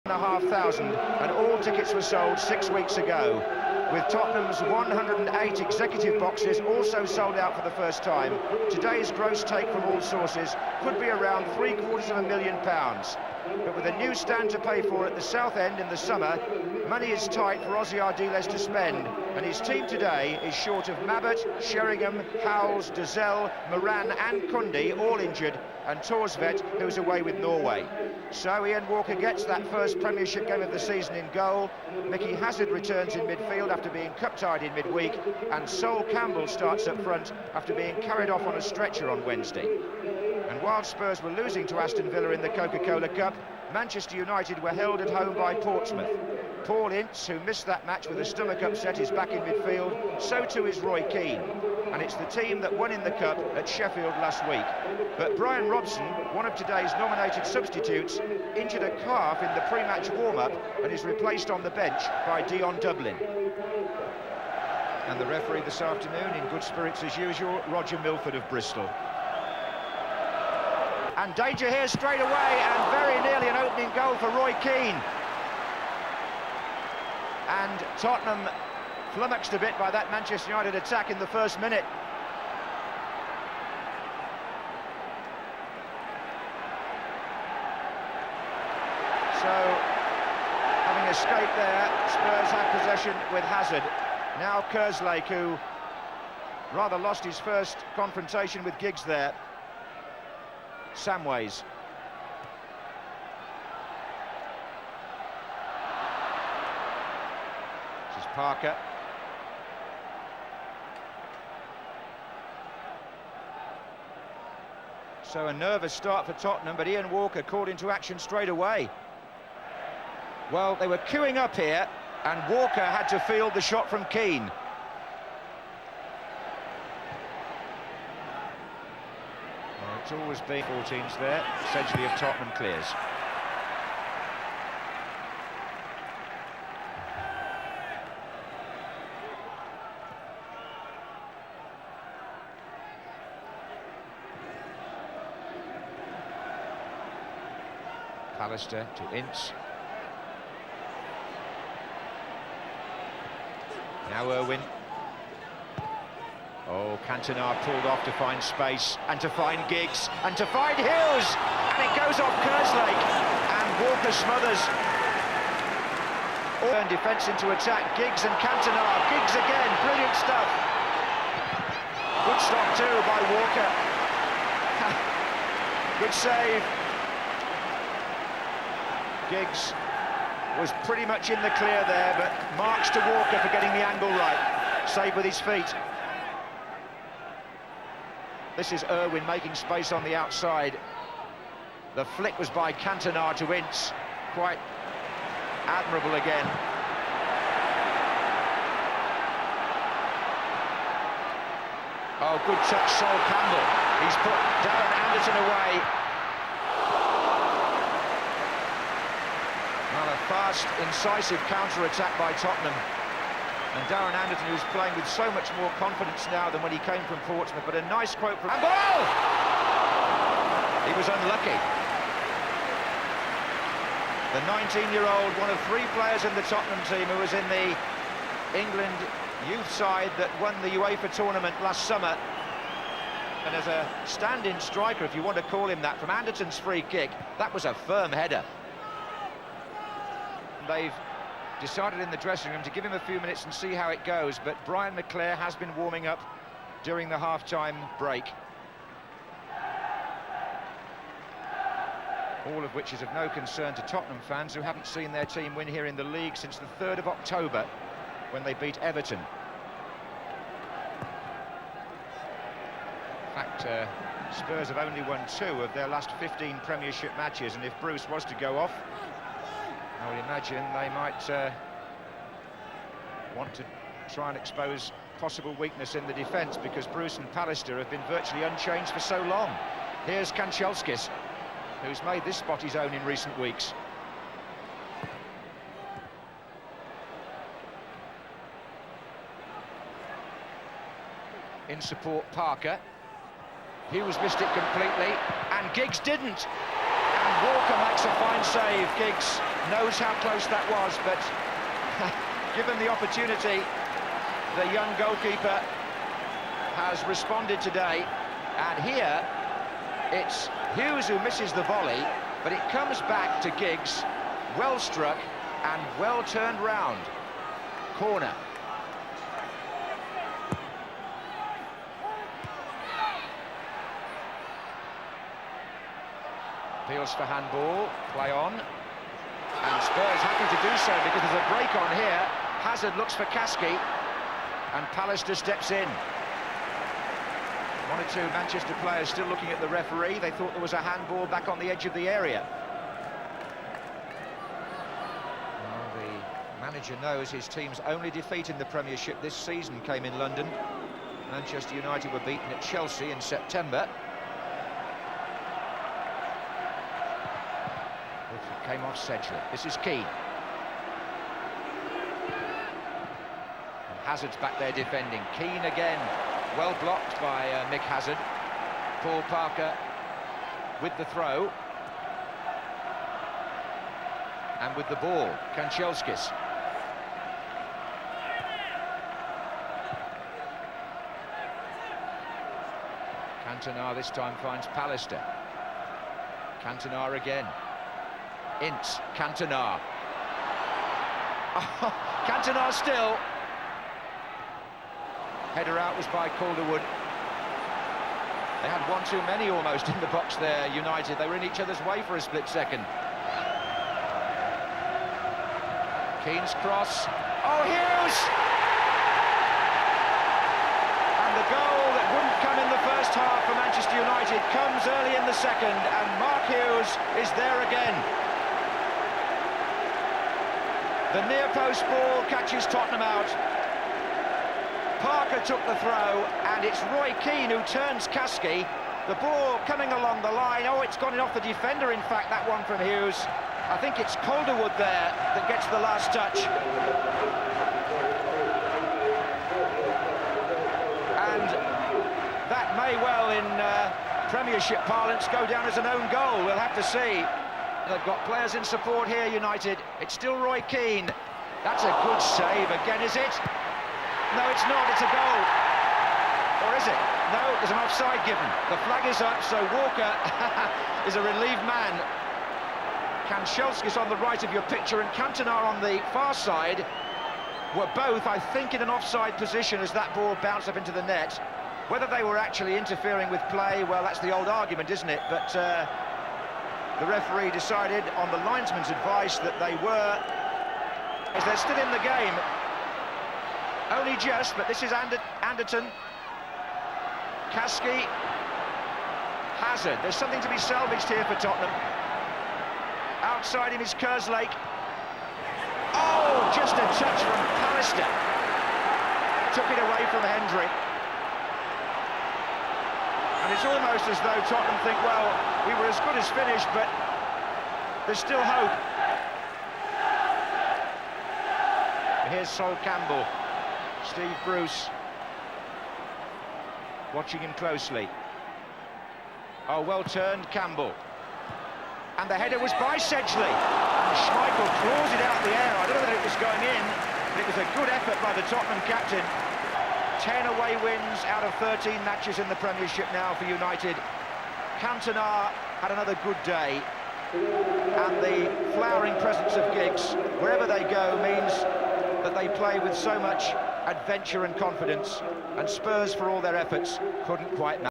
1,500, and all tickets were sold 6 weeks ago, with Tottenham's 108 executive boxes also sold out for the first time. Today's gross take from all sources could be around £750,000. But with a new stand to pay for at the South End in the summer, money is tight for Ossie Ardiles to spend, and his team today is short of Mabbott, Sheringham, Howells, Dazelle, Moran and Kunde, all injured, and Torsvedt, who's away with Norway. So Ian Walker gets that first Premiership game of the season in goal. Mickey Hazard returns in midfield after being cup-tied in midweek, and Sol Campbell starts up front after being carried off on a stretcher on Wednesday. And while Spurs were losing to Aston Villa in the Coca-Cola Cup, Manchester United were held at home by Portsmouth. Paul Ince, who missed that match with a stomach upset, is back in midfield. So too is Roy Keane. And it's the team that won in the Cup at Sheffield last week. But Brian Robson, one of today's nominated substitutes, injured a calf in the pre-match warm-up and is replaced on the bench by Dion Dublin. And the referee this afternoon, in good spirits as usual, Roger Milford of Bristol. And danger here straight away, and very nearly an opening goal for Roy Keane. And Tottenham flummoxed a bit by that Manchester United attack in the first minute. So, having escaped there, Spurs have possession with Hazard. Now Kerslake, who rather lost his first confrontation with Giggs there. Samways. This is Parker. So a nervous start for Tottenham, but Ian Walker called into action straight away. Well, they were queuing up here, and Walker had to field the shot from Keane. It's always been 14s there, essentially if Tottenham clears. Pallister to Ince. Now Irwin. Oh, Cantona pulled off to find space, and to find Giggs, and to find Hughes! And it goes off Kerslake, and Walker smothers. Turn defence into attack, Giggs and Cantona. Giggs again, brilliant stuff. Good stop too by Walker. Good save. Giggs was pretty much in the clear there, but marks to Walker for getting the angle right. Save with his feet. This is Irwin making space on the outside. The flick was by Cantona to Ince. Quite admirable again. Oh, good touch, Sol Campbell. He's put Darren Anderton away. Well, a fast, incisive counter-attack by Tottenham. And Darren Anderton, who's playing with so much more confidence now than when he came from Portsmouth. But a nice quote from... And goal! He was unlucky. The 19-year-old, one of 3 players in the Tottenham team who was in the England youth side that won the UEFA tournament last summer. And as a stand-in striker, if you want to call him that, from Anderton's free kick, that was a firm header. They've decided in the dressing room to give him a few minutes and see how it goes, but Brian McClare has been warming up during the half-time break. All of which is of no concern to Tottenham fans who haven't seen their team win here in the league since the 3rd of October when they beat Everton. In fact, Spurs have only won 2 of their last 15 Premiership matches, and if Bruce was to go off, I would imagine they might want to try and expose possible weakness in the defence, because Bruce and Pallister have been virtually unchanged for so long. Here's Kanchelskis, who's made this spot his own in recent weeks. In support, Parker. Hughes missed it completely, and Giggs didn't. And Walker makes a fine save. Giggs knows how close that was, but given the opportunity, the young goalkeeper has responded today. And here, it's Hughes who misses the volley, but it comes back to Giggs, well struck and well turned round. Corner. Appeals for handball, play on. And Spurs happy to do so because there's a break on here. Hazard looks for Kasky, and Pallister steps in. One or two Manchester players still looking at the referee. They thought there was a handball back on the edge of the area. Well, the manager knows his team's only defeat in the Premiership this season came in London. Manchester United were beaten at Chelsea in September. It came off Sedgley. This is Keane. And Hazard's back there defending. Keane again. Well blocked by Mick Hazard. Paul Parker with the throw. And with the ball, Kanchelskis. Cantona this time finds Pallister. Cantona again. Ince, Cantona. Oh, Cantona still. Header out was by Calderwood. They had one too many almost in the box there, United. They were in each other's way for a split second. Keane's cross. Oh, Hughes! And the goal that wouldn't come in the first half for Manchester United comes early in the second, and Mark Hughes is there again. The near post ball catches Tottenham out. Parker took the throw, and it's Roy Keane who turns Kasky. The ball coming along the line. Oh, it's gone off the defender, in fact, that one from Hughes. I think it's Calderwood there that gets the last touch. And that may well, in Premiership parlance, go down as an own goal. We'll have to see. They've got players in support here, United. It's still Roy Keane. That's a good save again, is it? No, it's not, it's a goal. Or is it? No, there's an offside given. The flag is up, so Walker is a relieved man. Kanchelskis on the right of your picture and Cantona on the far side were both, I think, in an offside position as that ball bounced up into the net. Whether they were actually interfering with play, well, that's the old argument, isn't it? But the referee decided on the linesman's advice that they were, as they're still in the game. Only just, but this is Anderton. Kasky. Hazard. There's something to be salvaged here for Tottenham. Outside him is Kerslake. Oh, just a touch from Pallister. Took it away from Hendry. And it's almost as though Tottenham think, well, we were as good as finished, but there's still hope. Here's Sol Campbell. Steve Bruce watching him closely. Oh, well turned, Campbell. And the header was by Sedgley. And Schmeichel claws it out the air. I don't know whether it was going in, but it was a good effort by the Tottenham captain. 10 away wins out of 13 matches in the Premiership now for United. Cantona had another good day. And the flowering presence of Giggs, wherever they go, means that they play with so much adventure and confidence, and Spurs, for all their efforts, couldn't quite match.